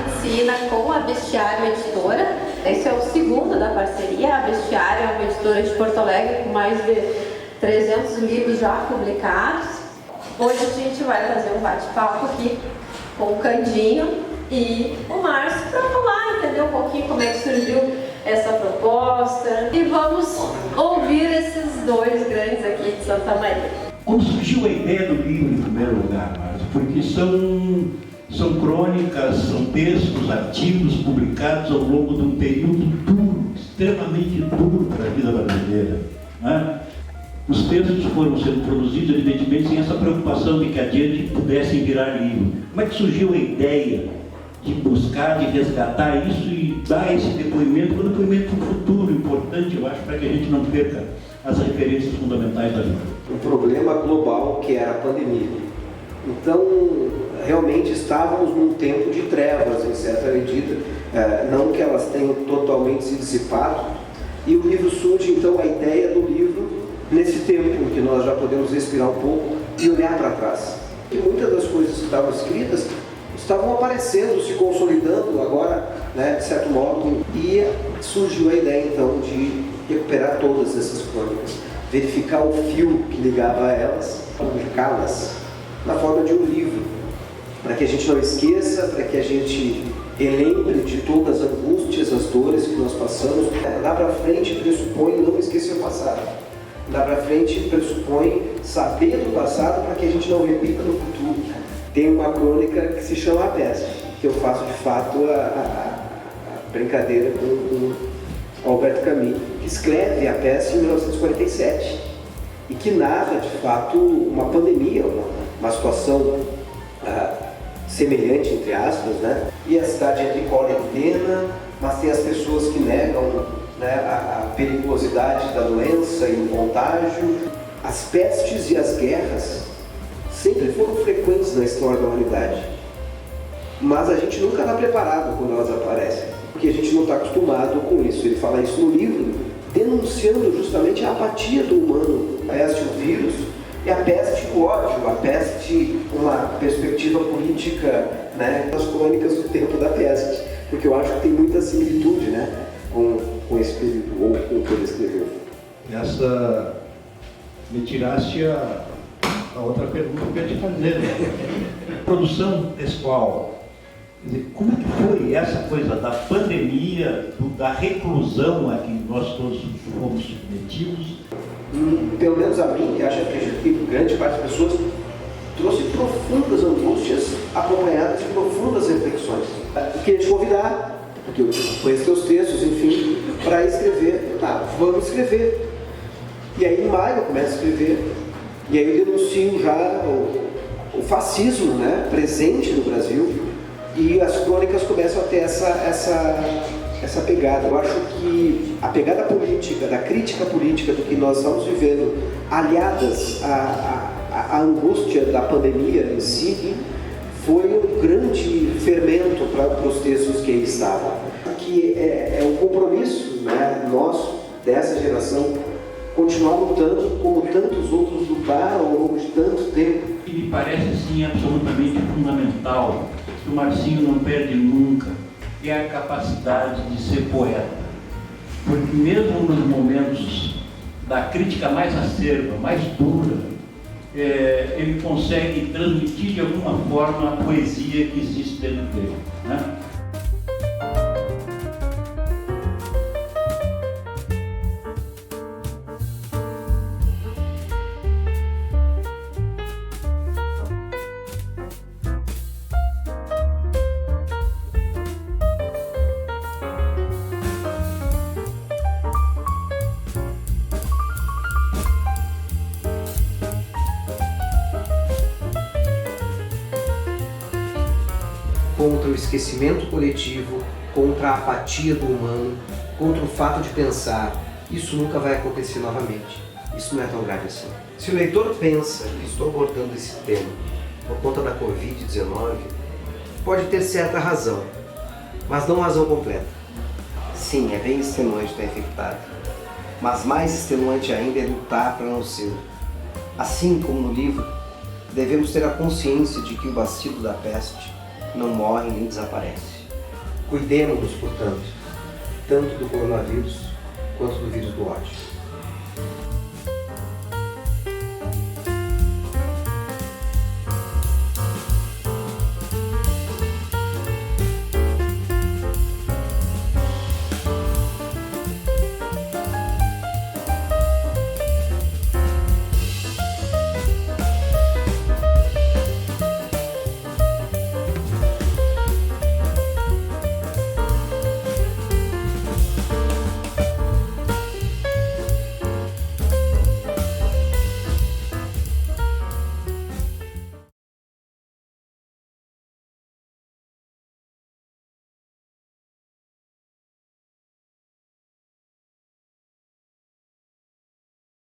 ensina com a Bestiário Editora. Esse é o segundo da parceria. A Bestiário é uma editora de Porto Alegre com mais de 300 livros já publicados. Hoje a gente vai fazer um bate-papo aqui com o Candinho e o Márcio para falar, entender um pouquinho como é que surgiu essa proposta. E vamos ouvir esses dois grandes aqui de Santa Maria. Como surgiu a ideia do livro, em primeiro lugar, Márcio? Porque são crônicas, são textos, artigos publicados ao longo de um período duro, extremamente duro para a vida brasileira, né? Os textos foram sendo produzidos, evidentemente, sem essa preocupação de que adiante pudessem virar livro. Como é que surgiu a ideia de buscar, de resgatar isso e dar esse depoimento, um depoimento para o futuro importante, eu acho, para que a gente não perca as referências fundamentais da vida? Um problema global que era a pandemia. Então, realmente estávamos num tempo de trevas, em certa medida, não que elas tenham totalmente se dissipado, e o livro surge, então, a ideia do livro nesse tempo em que nós já podemos respirar um pouco e olhar para trás. E muitas das coisas que estavam escritas estavam aparecendo, se consolidando agora, né, de certo modo, e surgiu a ideia, então, de recuperar todas essas crônicas, verificar o fio que ligava a elas, publicá-las na forma de um livro, para que a gente não esqueça, para que a gente relembre de todas as angústias, as dores que nós passamos. Lá para frente pressupõe não esquecer o passado. Lá para frente pressupõe saber do passado para que a gente não repita no futuro. Tem uma crônica que se chama A Peste, que eu faço de fato a brincadeira com o Albert Camus, que escreve A Peste em 1947 e que narra de fato uma pandemia, uma situação semelhante, entre aspas, né? E a cidade entra em quarentena, mas tem as pessoas que negam, né, a periculosidade da doença e o contágio. As pestes e as guerras sempre foram frequentes na história da humanidade, mas a gente nunca está preparado quando elas aparecem, porque a gente não está acostumado com isso. Ele fala isso no livro, denunciando justamente a apatia do humano. A peste, o vírus, e a peste, o ódio, a peste, uma perspectiva política, né, das crônicas do tempo da peste, porque eu acho que tem muita similitude, né, com esse período, ou com o que ele escreveu. Essa me tirasse a outra pergunta que eu ia te fazer, né? Produção textual. Quer dizer, como que foi essa coisa da pandemia, da reclusão a que nós todos fomos submetidos? Pelo menos a mim, e acredito que grande parte das pessoas, trouxe profundas angústias acompanhadas de profundas reflexões. Eu queria te convidar, porque eu conheço teus textos, enfim, para escrever. Tá, vamos escrever. E aí em maio eu começo a escrever, e aí eu denuncio já o fascismo, né, presente no Brasil, e as crônicas começam a ter essa pegada. Eu acho que a pegada política, da crítica política do que nós estamos vivendo, aliadas à angústia da pandemia em si, foi um grande fermento para os textos que aí estavam. Que é um compromisso, né, nosso, dessa geração, continuar lutando como tantos outros lutaram ao longo de tanto tempo. E me parece, assim, absolutamente fundamental, que o Marcinho não perde nunca, é a capacidade de ser poeta. Porque mesmo nos momentos da crítica mais acerba, mais dura, ele consegue transmitir de alguma forma a poesia que existe dentro dele, né? Contra o esquecimento coletivo, contra a apatia do humano, contra o fato de pensar, isso nunca vai acontecer novamente. Isso não é tão grave assim. Se o leitor pensa que estou abordando esse tema por conta da Covid-19, pode ter certa razão, mas não razão completa. Sim, é bem extenuante estar infectado, mas mais extenuante ainda é lutar para não ser. Assim como no livro, devemos ter a consciência de que o bacilo da peste não morre nem desaparece. Cuidemos-nos, portanto, tanto do coronavírus quanto do vírus do ódio.